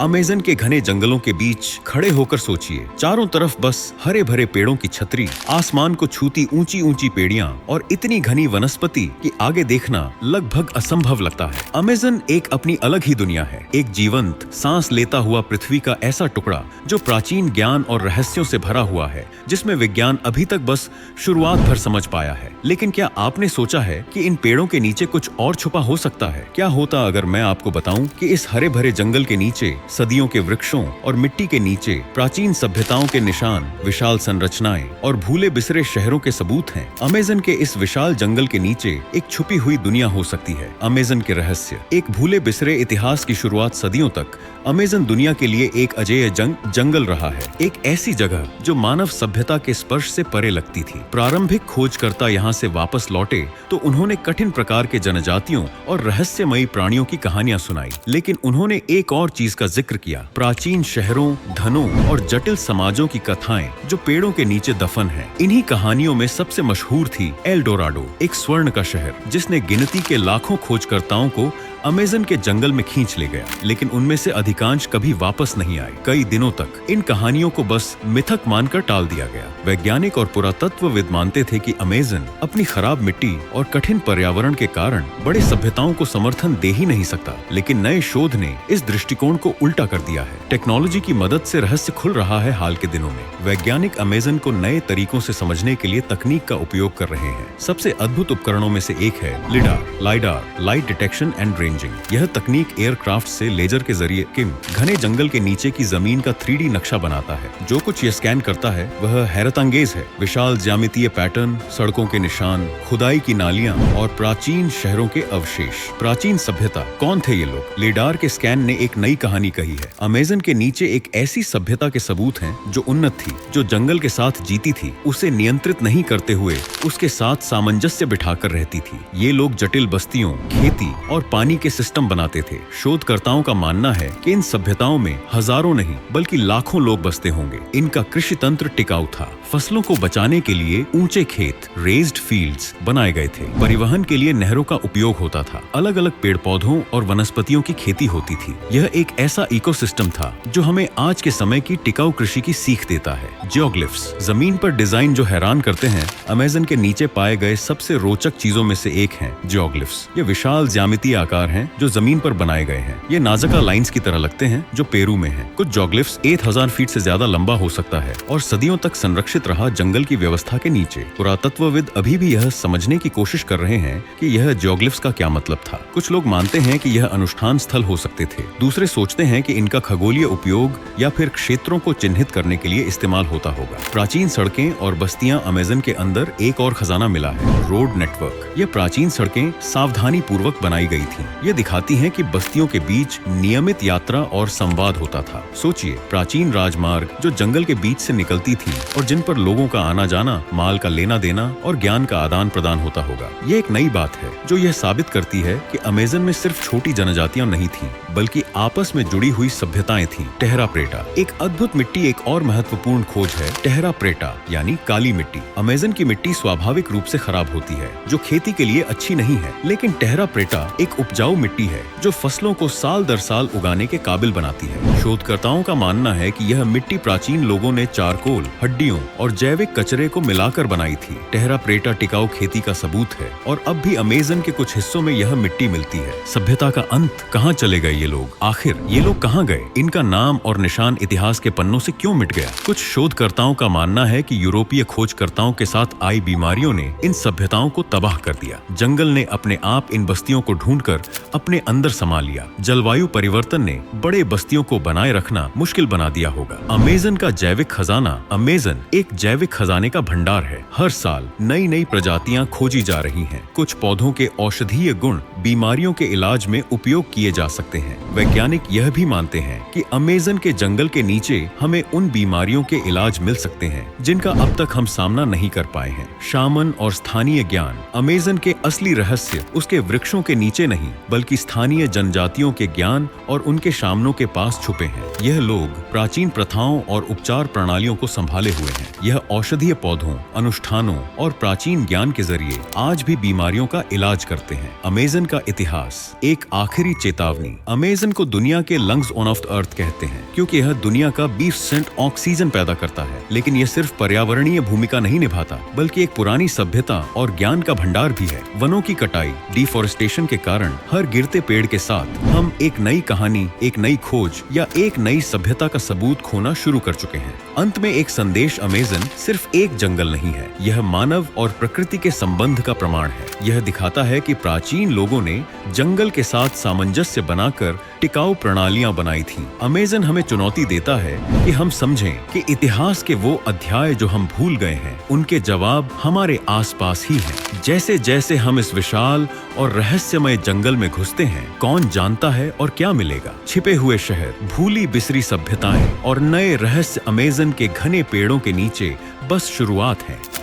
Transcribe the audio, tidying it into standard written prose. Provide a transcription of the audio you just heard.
Amazon के घने जंगलों के बीच खड़े होकर सोचिए, चारों तरफ बस हरे भरे पेड़ों की छतरी, आसमान को छूती ऊंची ऊंची पेड़ियां और इतनी घनी वनस्पति कि आगे देखना लगभग असंभव लगता है। अमेज़न एक अपनी अलग ही दुनिया है, एक जीवंत सांस लेता हुआ पृथ्वी का ऐसा टुकड़ा जो प्राचीन ज्ञान और रहस्यों से भरा हुआ है, जिसमें विज्ञान अभी तक बस शुरुआत भर समझ पाया है। लेकिन क्या आपने सोचा है कि इन पेड़ों के नीचे कुछ और छुपा हो सकता है? क्या होता अगर मैं आपको बताऊं कि इस हरे भरे जंगल के नीचे सदियों के वृक्षों और मिट्टी के नीचे प्राचीन सभ्यताओं के निशान, विशाल संरचनाएं और भूले बिसरे शहरों के सबूत हैं। अमेज़न के इस विशाल जंगल के नीचे एक छुपी हुई दुनिया हो सकती है। अमेज़न के रहस्य, एक भूले बिसरे इतिहास की शुरुआत सदियों तक अमेज़न दुनिया के लिए एक अजेय जंगल रहा है, एक ऐसी जगह जो मानव सभ्यता के स्पर्श से परे लगती थी। प्रारंभिक खोजकर्ता यहाँ से वापस लौटे तो उन्होंने कठिन प्रकार के जनजातियों और रहस्यमयी प्राणियों की कहानियां सुनाई, लेकिन उन्होंने एक और चीज का जिक्र किया, प्राचीन शहरों, धनों और जटिल समाजों की कथाएं जो पेड़ों के नीचे दफन हैं। इन्हीं कहानियों में सबसे मशहूर थी एल डोराडो, एक स्वर्ण का शहर जिसने गिनती के लाखों खोजकर्ताओं को अमेज़न के जंगल में खींच ले गया, लेकिन उनमें से अधिकांश कभी वापस नहीं आए। कई दिनों तक इन कहानियों को बस मिथक मानकर टाल दिया गया। वैज्ञानिक और पुरातत्वविद मानते थे कि अमेज़न अपनी खराब मिट्टी और कठिन पर्यावरण के कारण बड़े सभ्यताओं को समर्थन दे ही नहीं सकता, लेकिन नए शोध ने इस दृष्टिकोण को उल्टा कर दिया है। टेक्नोलॉजी की मदद से रहस्य खुल रहा है। हाल के दिनों में वैज्ञानिक अमेज़न को नए तरीकों से समझने के लिए तकनीक का उपयोग कर रहे हैं। सबसे अद्भुत उपकरणों में से एक है lidar, light detection and ranging. यह तकनीक एयरक्राफ्ट से लेजर के जरिए घने जंगल के नीचे की जमीन का 3D नक्शा बनाता है। जो कुछ यह स्कैन करता है वह हैरतअंगेज है। विशाल ज्यामितीय पैटर्न, सड़कों के निशान, खुदाई की नालियां और प्राचीन शहरों के अवशेष। प्राचीन सभ्यता, कौन थे ये लोग? लिडार के स्कैन ने एक नई कहानी कही है। अमेज़न के नीचे एक ऐसी सभ्यता के सबूत हैं जो उन्नत थी, जो जंगल के साथ जीती थी, उसे नियंत्रित नहीं करते हुए उसके साथ सामंजस्य बिठाकर रहती थी। ये लोग जटिल बस्तियों, खेती और पानी के सिस्टम बनाते थे। शोधकर्ताओं का मानना है कि इन सभ्यताओं में हजारों नहीं बल्कि लाखों लोग बसते होंगे। इनका कृषि तंत्र टिकाऊ था। फसलों को बचाने के लिए ऊंचे खेत, रेज्ड फील्ड्स बनाए गए थे। परिवहन के लिए नहरों का उपयोग होता था। अलग अलग पेड़ पौधों और वनस्पतियों की खेती होती थी। यह एक ऐसा इकोसिस्टम था जो हमें आज के समय की टिकाऊ कृषि की सीख देता है। जियोग्लिफ्स, जमीन पर डिजाइन जो हैरान करते हैं। अमेज़न के नीचे पाए गए सबसे रोचक चीजों में से एक है जियोग्लिफ्स। ये विशाल ज्यामितीय आकार हैं जो जमीन पर बनाए गए हैं। ये नाज़का लाइंस की तरह लगते हैं जो पेरू में हैं। कुछ जियोग्लिफ्स 8000 फीट से ज्यादा लंबा हो सकता है और सदियों तक संरक्षित रहा जंगल की व्यवस्था के नीचे। पुरातत्वविद अभी भी यह समझने की कोशिश कर रहे हैं कि यह जियोग्लिफ्स का क्या मतलब था। कुछ लोग मानते हैं कि यह अनुष्ठान स्थल हो सकते थे। दूसरे सोचते हैं कि इनका खगोलीय उपयोग या फिर क्षेत्रों को चिन्हित करने के लिए इस्तेमाल होता होगा। प्राचीन सड़कें और बस्तियां, अमेज़न के अंदर एक और खजाना मिला है, रोड नेटवर्क। ये प्राचीन सड़कें सावधानी पूर्वक बनाई गई थी। ये दिखाती हैं कि बस्तियों के बीच नियमित यात्रा और संवाद होता था। सोचिए, प्राचीन राजमार्ग जो जंगल के बीच से निकलती थी और जिन पर लोगों का आना जाना, माल का लेना देना और ज्ञान का आदान प्रदान होता होगा। ये एक नई बात है जो यह साबित करती है कि अमेज़न में सिर्फ छोटी जनजातियां नहीं थीं, बल्कि आपस में जुड़ी हुई सभ्यताएं थीं। टेहरा प्रेटा, एक अद्भुत मिट्टी। एक और महत्वपूर्ण खोज है टेहरा प्रेटा यानी काली मिट्टी। अमेज़न की मिट्टी स्वाभाविक रूप से खराब होती है, जो खेती के लिए अच्छी नहीं है, लेकिन टेहरा प्रेटा एक उपजाऊ मिट्टी है जो फसलों को साल दर साल उगाने के काबिल बनाती है। शोधकर्ताओं का मानना है कि यह मिट्टी प्राचीन लोगों ने चारकोल, हड्डियों और जैविक कचरे को मिलाकर बनाई थी। टेहरा प्रेटा टिकाऊ खेती का सबूत है और अब भी अमेज़न के कुछ हिस्सों में यह मिट्टी मिलती है। सभ्यता का अंत, कहाँ चले गए ये लोग? आखिर ये लोग कहाँ गए? इनका नाम और निशान इतिहास के पन्नों से क्यों मिट गया? कुछ शोधकर्ताओं का मानना है कि यूरोपीय खोजकर्ताओं के साथ आई बीमारियों ने इन सभ्यताओं को तबाह कर दिया। जंगल ने अपने आप इन बस्तियों को ढूंढकर अपने अंदर समा लिया। जलवायु परिवर्तन ने बड़े बस्तियों को बनाए रखना मुश्किल बना दिया होगा। अमेज़न का जैविक खजाना। अमेज़न एक जैविक खजाने का भंडार है। हर साल नई नई प्रजातियां खोजी जा रही हैं। कुछ पौधों के औषधीय गुण बीमारियों के इलाज में उपयोग किए जा सकते हैं। वैज्ञानिक यह भी मानते हैं कि अमेज़न के जंगल के नीचे हमें उन बीमारियों के इलाज मिल सकते हैं जिनका अब तक हम सामना नहीं कर पाए हैं। शामन और स्थानीय ज्ञान। अमेज़न के असली रहस्य उसके वृक्षों के नीचे नहीं, बल्कि स्थानीय जनजातियों के ज्ञान और उनके शामनों के पास छुपे हैं। यह लोग प्राचीन प्रथाओं और उपचार प्रणालियों को संभाले हुए हैं। यह औषधीय पौधों, अनुष्ठानों और प्राचीन ज्ञान के जरिए आज भी बीमारियों का इलाज करते हैं। अमेज़न का इतिहास। एक आखिरी चेतावनी। अमेज़न को दुनिया के लंग्स ऑफ द अर्थ कहते हैं क्योंकि यह दुनिया का 20% ऑक्सीजन पैदा करता है। लेकिन यह सिर्फ पर्यावरणीय भूमिका नहीं निभाता, बल्कि एक पुरानी सभ्यता और ज्ञान का भंडार भी है। वनों की कटाई, डिफोरेस्टेशन के कारण हर गिरते पेड़ के साथ हम एक नई कहानी, एक नई खोज या एक नई सभ्यता का सबूत खोना शुरू कर चुके हैं। अंत में एक संदेश। अमेज़न सिर्फ एक जंगल नहीं है, यह मानव और प्रकृति के संबंध का प्रमाण है। यह दिखाता है कि प्राचीन लोगों ने जंगल के साथ सामंजस्य बनाकर टिकाऊ प्रणालियां बनाई थीं। अमेज़न हमें चुनौती देता है कि हम समझें कि इतिहास के वो अध्याय जो हम भूल गए हैं, उनके जवाब हमारे आसपास ही हैं। जैसे जैसे हम इस विशाल और रहस्यमय जंगल में घुसते हैं, कौन जानता है और क्या मिलेगा। छिपे हुए शहर, भूली बिसरी सभ्यताएं और नए रहस्य। अमेज़न के घने पेड़ों के नीचे बस शुरुआत है।